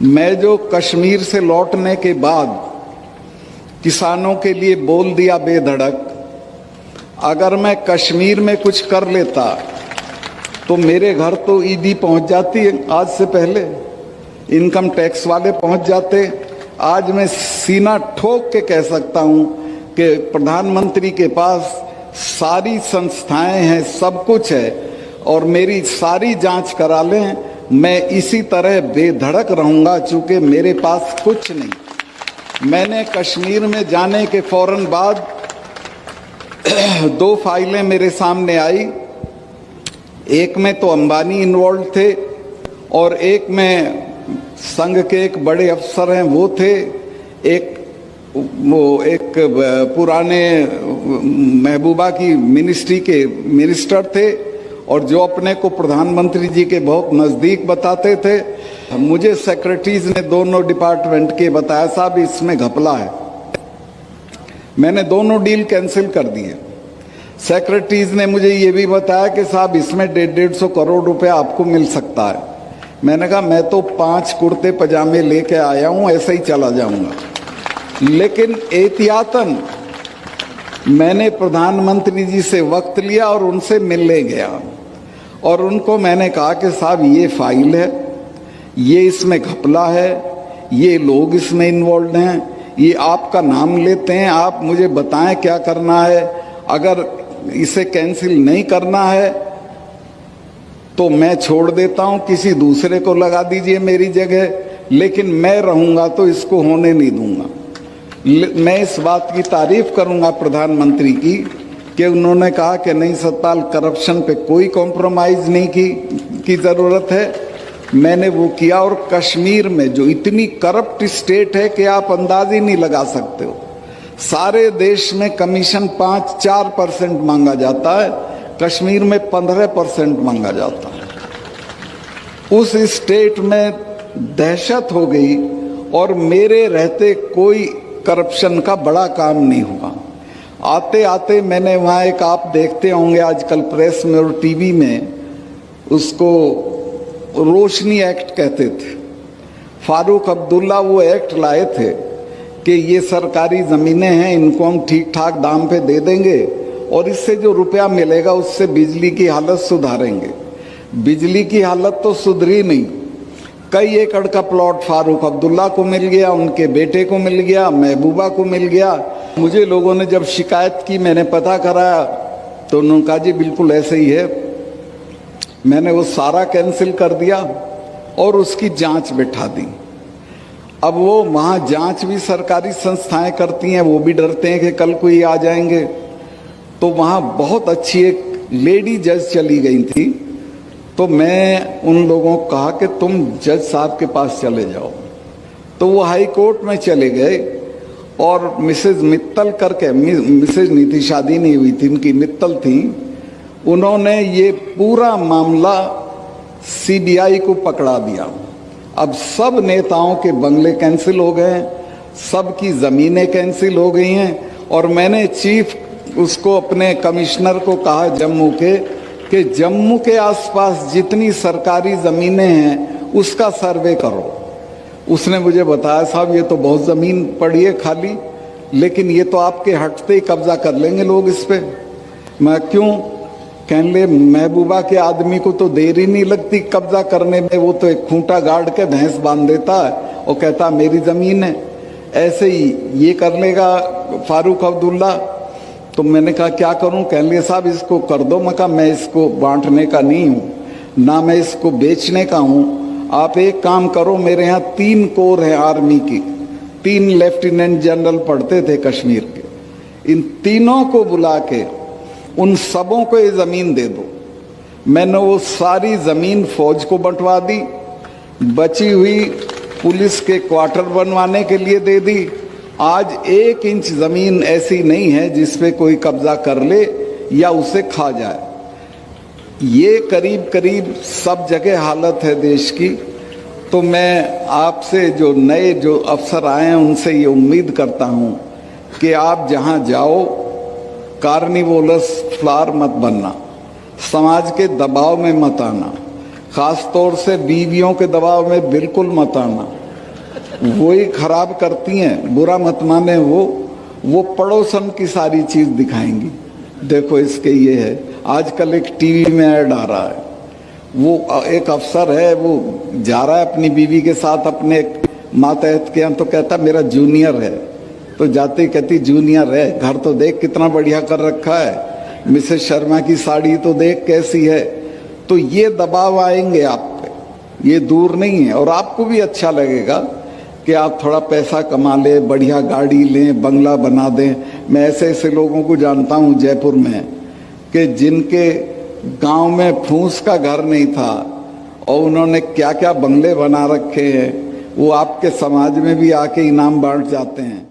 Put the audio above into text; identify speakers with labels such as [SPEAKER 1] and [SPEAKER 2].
[SPEAKER 1] मैं जो कश्मीर से लौटने के बाद किसानों के लिए बोल दिया बेधड़क, अगर मैं कश्मीर में कुछ कर लेता तो मेरे घर तो ईडी पहुंच जाती है। आज से पहले इनकम टैक्स वाले पहुंच जाते। आज मैं सीना ठोक के कह सकता हूं कि प्रधानमंत्री के पास सारी संस्थाएं हैं, सब कुछ है, और मेरी सारी जांच करा लें, मैं इसी तरह बेधड़क रहूंगा, चूंकि मेरे पास कुछ नहीं। मैंने कश्मीर में जाने के फौरन बाद 2 फाइलें मेरे सामने आई। एक में तो अंबानी इन्वॉल्व थे और एक में संघ के एक बड़े अफसर हैं वो थे, एक पुराने महबूबा की मिनिस्ट्री के मिनिस्टर थे और जो अपने को प्रधानमंत्री जी के बहुत नज़दीक बताते थे। मुझे सेक्रेटरीज ने दोनों डिपार्टमेंट के बताया, साहब इसमें घपला है। मैंने दोनों डील कैंसिल कर दिए। सेक्रेटरीज ने मुझे ये भी बताया कि साहब इसमें 150 करोड़ रुपए आपको मिल सकता है। मैंने कहा मैं तो 5 कुर्ते पजामे लेके आया हूं, ऐसे ही चला जाऊंगा। लेकिन एहतियातन मैंने प्रधानमंत्री जी से वक्त लिया और उनसे मिलने गया और उनको मैंने कहा कि साहब ये फाइल है, ये इसमें घपला है, ये लोग इसमें इन्वॉल्व हैं, ये आपका नाम लेते हैं, आप मुझे बताएं क्या करना है। अगर इसे कैंसिल नहीं करना है तो मैं छोड़ देता हूं, किसी दूसरे को लगा दीजिए मेरी जगह, लेकिन मैं रहूंगा तो इसको होने नहीं दूंगा। मैं इस बात की तारीफ करूंगा प्रधानमंत्री कि उन्होंने कहा कि नहीं सतपाल, करप्शन पे कोई कॉम्प्रोमाइज नहीं की जरूरत है। मैंने वो किया और कश्मीर में जो इतनी करप्ट स्टेट है कि आप अंदाज ही नहीं लगा सकते हो। सारे देश में कमीशन 5-4% मांगा जाता है, कश्मीर में 15% मांगा जाता है। उस स्टेट में दहशत हो गई और मेरे रहते कोई करप्शन का बड़ा काम नहीं हुआ। आते आते मैंने वहाँ एक, आप देखते होंगे आजकल प्रेस में और टीवी में, उसको रोशनी एक्ट कहते थे। फारूक अब्दुल्ला वो एक्ट लाए थे कि ये सरकारी ज़मीनें हैं, इनको हम ठीक ठाक दाम पे दे देंगे और इससे जो रुपया मिलेगा उससे बिजली की हालत सुधारेंगे। बिजली की हालत तो सुधरी नहीं। कई एकड़ का प्लॉट फारूक अब्दुल्ला को मिल गया, उनके बेटे को मिल गया, महबूबा को मिल गया। मुझे लोगों ने जब शिकायत की, मैंने पता कराया तो उन्होंने कहा जी बिल्कुल ऐसे ही है। मैंने वो सारा कैंसिल कर दिया और उसकी जांच बिठा दी। अब वो वहाँ जांच भी सरकारी संस्थाएं करती हैं, वो भी डरते हैं कि कल कोई आ जाएंगे। तो वहाँ बहुत अच्छी एक लेडी जज चली गई थी, तो मैं उन लोगों को कहा कि तुम जज साहब के पास चले जाओ। तो वो हाई कोर्ट में चले गए और मिसेज मित्तल करके, मिसेज नहीं थी, शादी नहीं हुई थी, उनकी मित्तल थी, उन्होंने ये पूरा मामला सीबीआई को पकड़ा दिया। अब सब नेताओं के बंगले कैंसिल हो गए, सबकी ज़मीनें कैंसिल हो गई हैं। और मैंने चीफ उसको, अपने कमिश्नर को कहा जम्मू के, कि जम्मू के आसपास जितनी सरकारी ज़मीनें हैं उसका सर्वे करो। उसने मुझे बताया साहब ये तो बहुत ज़मीन पड़ी है खाली, लेकिन ये तो आपके हटते ही कब्जा कर लेंगे लोग इस पे। मैं क्यों? कहने ले महबूबा के आदमी को तो देर ही नहीं लगती कब्जा करने में, वो तो एक खूंटा गाड़ के भैंस बांध देता है और कहता मेरी ज़मीन है। ऐसे ही ये कर लेगा फारूक अब्दुल्ला। तो मैंने कहा क्या करूं? कहने लगे साहब इसको कर दो। मैं कहा मैं इसको बांटने का नहीं हूं, ना मैं इसको बेचने का हूं। आप एक काम करो, मेरे यहाँ 3 कोर हैं आर्मी की, 3 लेफ्टिनेंट जनरल पढ़ते थे कश्मीर के, इन तीनों को बुला के उन सबों को ये ज़मीन दे दो। मैंने वो सारी ज़मीन फौज को बंटवा दी, बची हुई पुलिस के क्वार्टर बनवाने के लिए दे दी। आज 1 इंच ज़मीन ऐसी नहीं है जिस पे कोई कब्जा कर ले या उसे खा जाए। ये करीब करीब सब जगह हालत है देश की। तो मैं आपसे, जो नए जो अफसर आए हैं, उनसे ये उम्मीद करता हूँ कि आप जहाँ जाओ कार्निवोलस फ्लावर मत बनना, समाज के दबाव में मत आना, ख़ास तौर से बीवियों के दबाव में बिल्कुल मत आना। वही खराब करती हैं, बुरा मत माने। वो पड़ोसन की सारी चीज दिखाएंगी। देखो इसके ये है, आजकल एक टीवी में ऐड आ रहा है, वो एक अफसर है, वो जा रहा है अपनी बीवी के साथ अपने मातहत के यहाँ, तो कहता मेरा जूनियर है। तो जाते कहती जूनियर है, घर तो देख कितना बढ़िया कर रखा है, मिसेस शर्मा की साड़ी तो देख कैसी है। तो ये दबाव आएंगे आप पे, ये दूर नहीं है। और आपको भी अच्छा लगेगा कि आप थोड़ा पैसा कमा लें, बढ़िया गाड़ी लें, बंगला बना दें। मैं ऐसे ऐसे लोगों को जानता हूँ जयपुर में कि जिनके गांव में फूस का घर नहीं था और उन्होंने क्या क्या बंगले बना रखे हैं, वो आपके समाज में भी आके इनाम बांट जाते हैं।